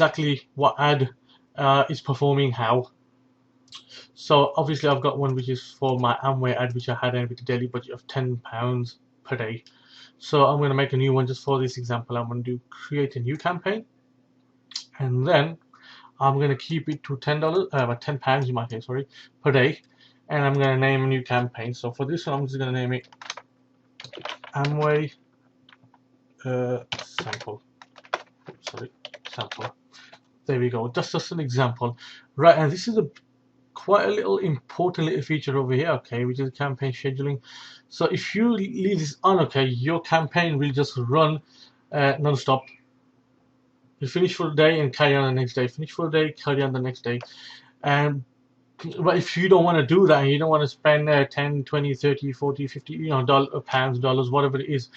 exactly what ad is performing how. So obviously I've got one which is for my Amway ad, which I had with a daily budget of £10 per day. So I'm going to make a new one just for this example. I'm going to create a new campaign, and then I'm going to keep it to £10, £10 in my case, sorry, per day, and I'm going to name a new campaign. So for this one, I'm just going to name it Amway sample. Sorry, sample. There we go. Just an example, right? And this is a quite a little important little feature over here, okay, which is campaign scheduling. So if you leave this on, okay, your campaign will just run non-stop. You finish for the day and carry on the next day. Finish for the day, carry on the next day. And but if you don't want to do that, and you don't want to spend 10, 20, 30, 40, 50, pounds, dollars, whatever it is,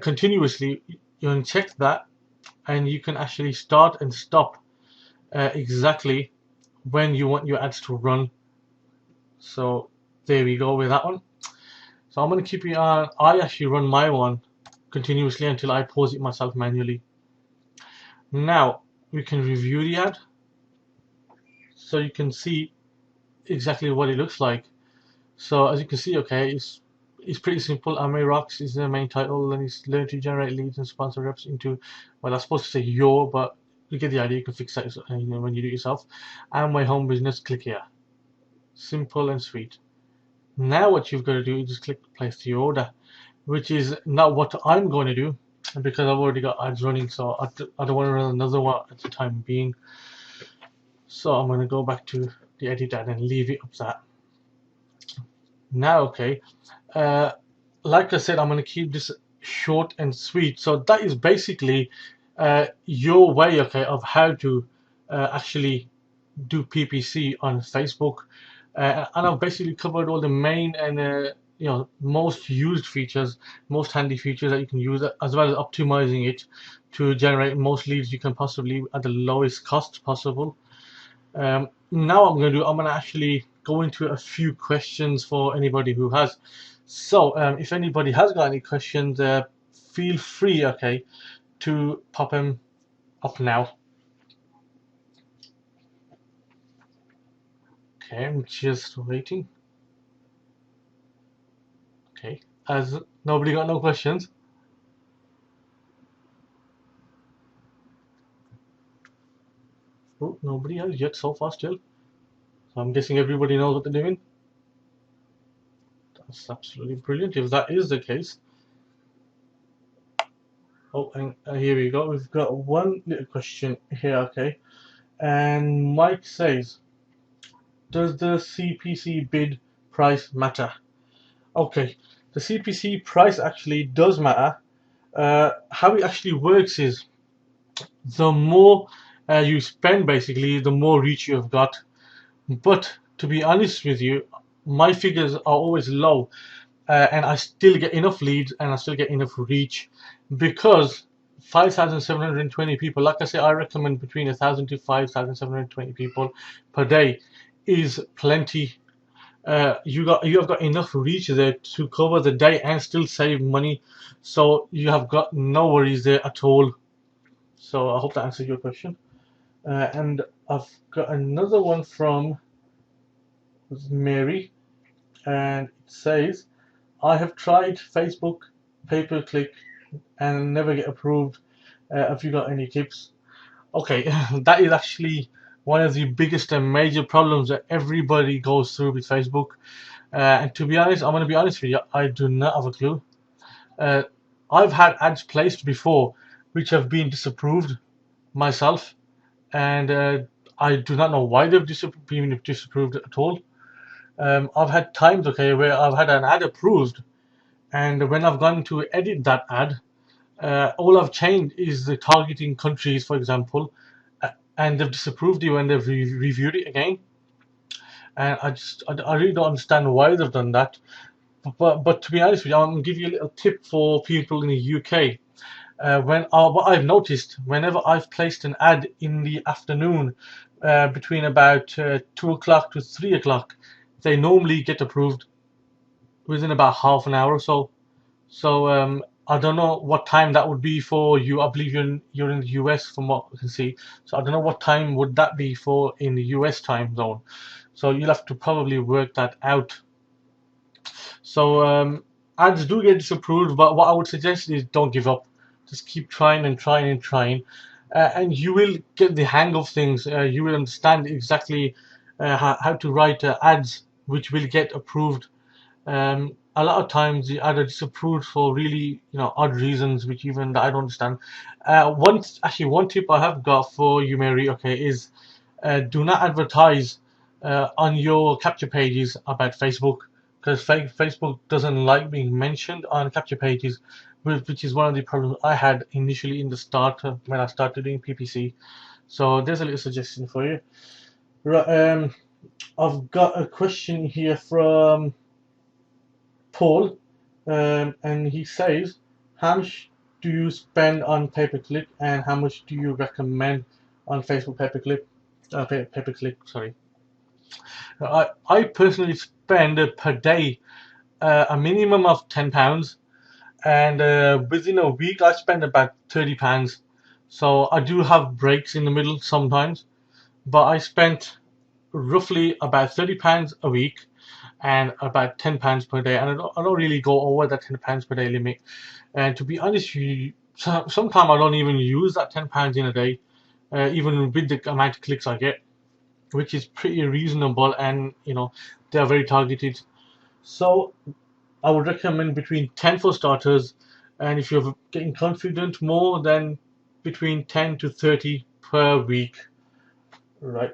continuously, you can check that, and you can actually start and stop exactly when you want your ads to run. So there we go with that one. So I'm going to keep it on. I actually run my one continuously until I pause it myself manually. Now we can review the ad, so you can see exactly what it looks like. So as you can see, okay, it's pretty simple. Amway Rocks is the main title, and it's learn to generate leads and sponsor reps into, well, I'm supposed to say your, but you get the idea. You can fix that when you do it yourself. Amway Home Business, click here. Simple and sweet. Now what you've got to do is just click place the order, which is not what I'm going to do because I've already got ads running, so I don't want to run another one at the time being. So I'm going to go back to the edit ad and leave it up that. Now, okay, like I said, I'm going to keep this short and sweet. So that is basically your way, okay, of how to actually do PPC on Facebook. And I've basically covered all the main and most used features, most handy features that you can use, as well as optimizing it to generate most leads you can possibly at the lowest cost possible. Now I'm going to actually go into a few questions for anybody who has. So if anybody has got any questions, feel free, okay, to pop them up now. Okay, I'm just waiting. Okay, as nobody got no questions. Oh, nobody has yet so far still. So I'm guessing everybody knows what they're doing. That's absolutely brilliant if that is the case. Oh, and here we go. We've got one little question here, okay. And Mike says, does the CPC bid price matter? Okay, the CPC price actually does matter. How it actually works is the more you spend, basically, the more reach you've got. But to be honest with you, my figures are always low, and I still get enough leads and I still get enough reach because 5,720 people, like I say, I recommend between 1,000 to 5,720 people per day is plenty. You have got enough reach there to cover the day and still save money, so you have got no worries there at all. So I hope that answers your question. And I've got another one from Mary, and it says, I have tried Facebook pay-per-click and never get approved. Have you got any tips? Okay, that is actually one of the biggest and major problems that everybody goes through with Facebook. And to be honest, I'm going to be honest with you, I do not have a clue. Uh, I've had ads placed before which have been disapproved myself, and I do not know why they've been disapproved at all. I've had times, okay, where I've had an ad approved, and when I've gone to edit that ad, all I've changed is the targeting countries, for example, and they've disapproved you and they've reviewed it again. And I really don't understand why they've done that. But to be honest with you, I'm gonna give you a little tip for people in the UK. What I've noticed, whenever I've placed an ad in the afternoon, between about 2 o'clock to 3 o'clock, they normally get approved within about half an hour or so. So I don't know what time that would be for you. I believe you're in the US from what I can see. So I don't know what time would that be for in the US time zone. So you'll have to probably work that out. So ads do get disapproved, but what I would suggest is don't give up. Just keep trying and trying and trying, and you will get the hang of things. You will understand exactly how to write ads which will get approved. A lot of times the ad are disapproved for really odd reasons, which even I don't understand. One tip I have got for you, Mary, okay, is do not advertise on your capture pages about Facebook, because Facebook doesn't like being mentioned on capture pages, which is one of the problems I had initially in the start when I started doing PPC. So there's a little suggestion for you. Right, I've got a question here from Paul, and he says, how much do you spend on pay-per-click, and how much do you recommend on Facebook pay-per-click? Pay-per-click, sorry. I personally spend per day a minimum of £10, and within a week I spend about £30. So I do have breaks in the middle sometimes, but I spent roughly about £30 a week and about £10 per day, and I don't really go over that £10 per day limit. And to be honest, sometimes I don't even use that £10 in a day, even with the amount of clicks I get, which is pretty reasonable, and they are very targeted. So I would recommend between 10 for starters, and if you're getting confident more, then between 10 to 30 per week. Right.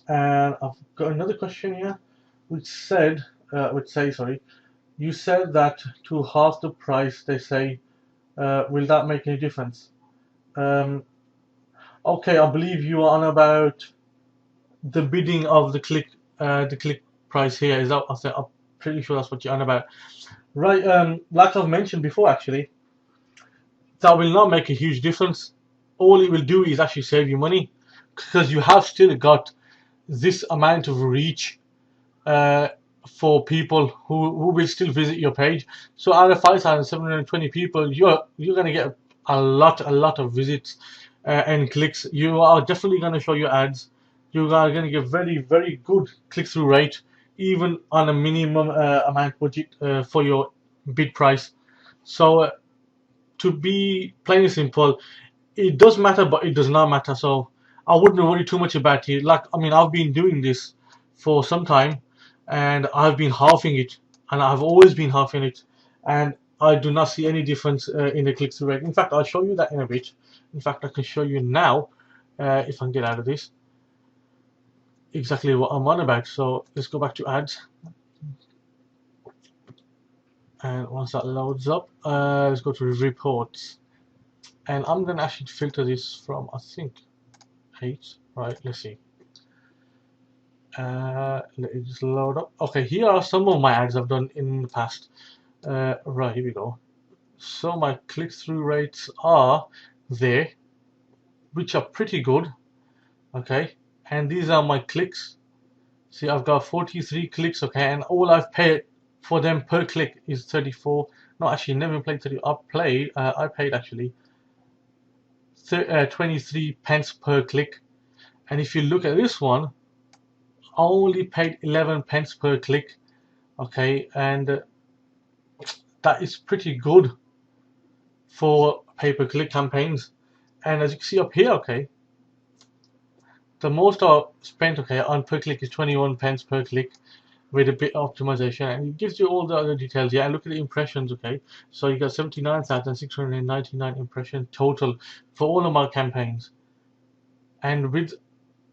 And I've got another question here, which say, sorry, you said that to half the price, they say, will that make any difference? Um, okay, I believe you are on about the bidding of the click price here. Is that? I'm pretty sure that's what you're on about. Right. Like I've mentioned before, actually, that will not make a huge difference. All it will do is actually save you money, because you have still got this amount of reach uh, for people who will still visit your page. So out of 5,720 people, you're going to get a lot of visits and clicks. You are definitely going to show your ads. You are going to get very, very good click-through rate, even on a minimum amount budget for your bid price. So to be plain and simple, it does matter, but it does not matter. So I wouldn't worry too much about it. Like, I mean, I've been doing this for some time, and I've been halving it, and I've always been halving it, and I do not see any difference in the click-through rate. In fact, I'll show you that in a bit. In fact, I can show you now, if I can get out of this, exactly what I'm on about. So let's go back to ads, and once that loads up, let's go to reports, and I'm going to actually filter this from, I think, 8. Right, let's see. Let me just load up. Okay, here are some of my ads I've done in the past. Right, here we go. So my click-through rates are there, which are pretty good. Okay, and these are my clicks. See, I've got 43 clicks. Okay, and all I've paid for them per click is 34. No, actually, never played 30. I paid actually 23 pence per click. And if you look at this one, I only paid 11 pence per click. Okay, and that is pretty good for pay-per-click campaigns. And as you can see up here, okay, the most I spent, okay, on per click is 21 pence per click with a bit of optimization, and it gives you all the other details. Yeah, and look at the impressions, okay, so you got 79,699 impressions total for all of my campaigns. And with,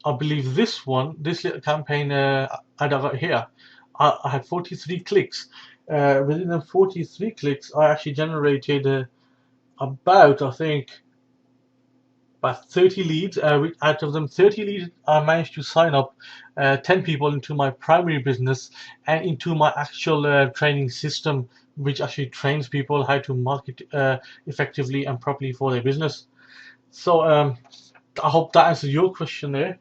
I believe, this little campaign ad I got here, I had 43 clicks. Within the 43 clicks, I actually generated about, I think, about 30 leads. Out of them 30 leads, I managed to sign up 10 people into my primary business and into my actual training system, which actually trains people how to market effectively and properly for their business. So I hope that answers your question there.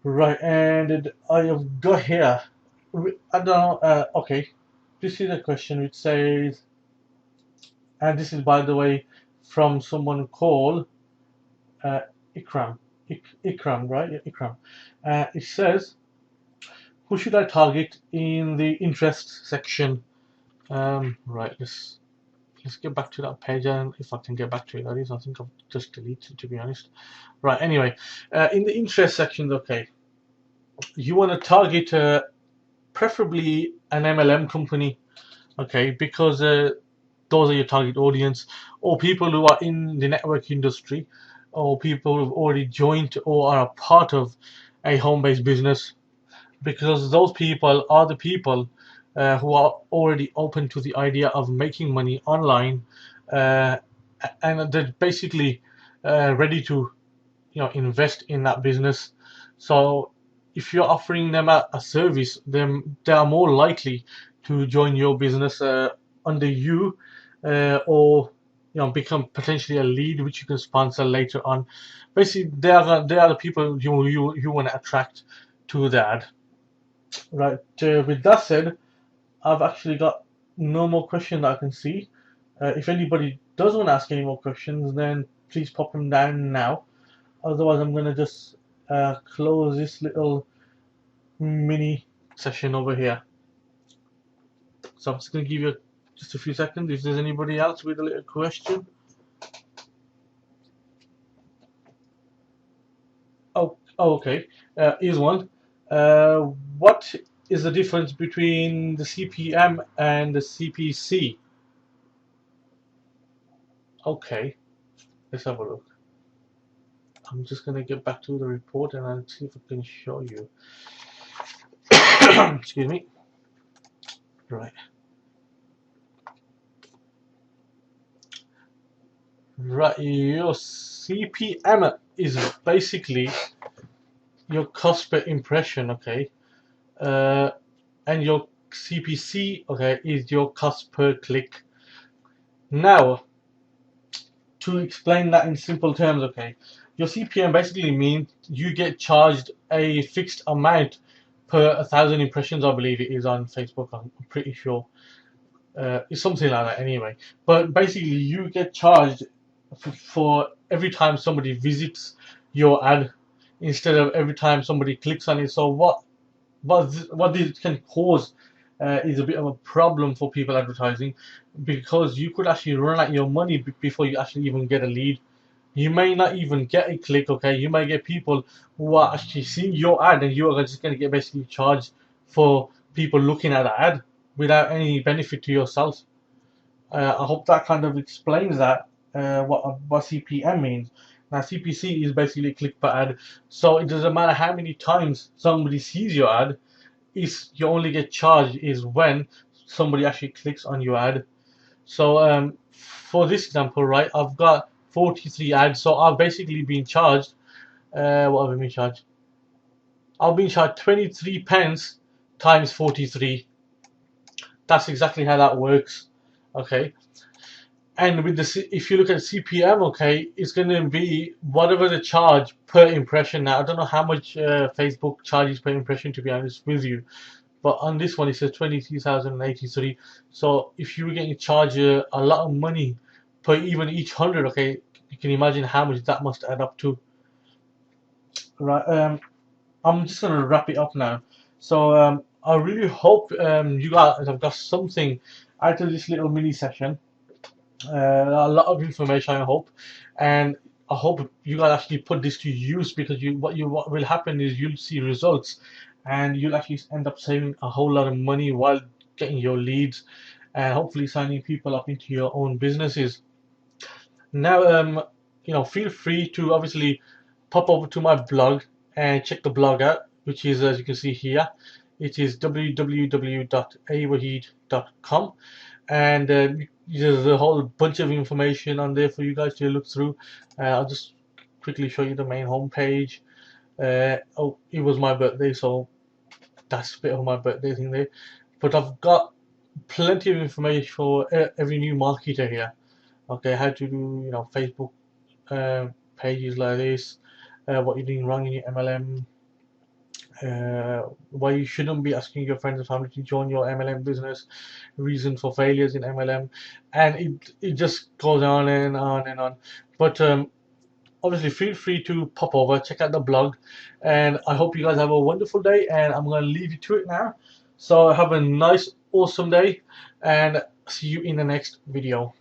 Right, and I have got here, I don't know, okay, this is a question which says, and this is, by the way, from someone called Ikram. Ikram, right? Yeah, Ikram. It says, who should I target in the interest section? Right, let's get back to that page, and if I can get back to it, that is, I think I've just deleted it, to be honest. Right, anyway, in the interest section, okay, you want to target preferably an MLM company, okay, because those are your target audience, or people who are in the network industry, or people who've already joined or are a part of a home-based business, because those people are the people who are already open to the idea of making money online, uh, and they're basically ready to, invest in that business. So if you're offering them a service, then they are more likely to join your business under you, or become potentially a lead which you can sponsor later on. Basically, they are the people you want to attract to the ad. Right. With that said, I've actually got no more questions that I can see. If anybody does want to ask any more questions, then please pop them down now. Otherwise, I'm going to just close this little mini session over here. So I'm just going to give you just a few seconds if there's anybody else with a little question. Oh, okay. Here's one. What is the difference between the CPM and the CPC? Okay, let's have a look. I'm just going to get back to the report and I'll see if I can show you. Excuse me. Right. Right. Your CPM is basically your cost per impression, okay? And your CPC, okay, is your cost per click. Now, to explain that in simple terms, okay, your CPM basically means you get charged a fixed amount per 1,000 impressions, I believe it is on Facebook. I'm pretty sure it's something like that anyway. But basically, you get charged for every time somebody visits your ad instead of every time somebody clicks on it. So what this can cause is a bit of a problem for people advertising, because you could actually run out your money before you actually even get a lead. You may not even get a click, okay? You may get people who are actually seeing your ad, and you are just going to get basically charged for people looking at the ad without any benefit to yourself. I hope that kind of explains that, what CPM means. Now, CPC is basically click per ad, so it doesn't matter how many times somebody sees your ad, is you only get charged is when somebody actually clicks on your ad. So for this example, right, I've got 43 ads, so I've basically been charged. What have I been charged? I've been charged 23 pence times 43. That's exactly how that works. Okay. And with if you look at CPM, okay, it's going to be whatever the charge per impression. Now, I don't know how much Facebook charges per impression, to be honest with you, but on this one it says 23,083. So if you were getting charged a lot of money per even each 100, okay, you can imagine how much that must add up to. Right. I'm just going to wrap it up now. So I really hope you guys have got something out of this little mini session. A lot of information, I hope, and I hope you guys actually put this to use, because what will happen is you'll see results, and you'll actually end up saving a whole lot of money while getting your leads, and hopefully signing people up into your own businesses. Now, feel free to obviously pop over to my blog and check the blog out, which is, as you can see here, it is www.awaheed.com, and there's a whole bunch of information on there for you guys to look through. I'll just quickly show you the main homepage. Oh, it was my birthday, so that's a bit of my birthday thing there. But I've got plenty of information for every new marketer here. Okay, how to do Facebook pages like this, what you're doing wrong in your MLM, why you shouldn't be asking your friends and family to join your MLM business, reason for failures in MLM, and it just goes on and on and on. But obviously, feel free to pop over, check out the blog, and I hope you guys have a wonderful day. And I'm going to leave you to it now. So have a nice, awesome day, and see you in the next video.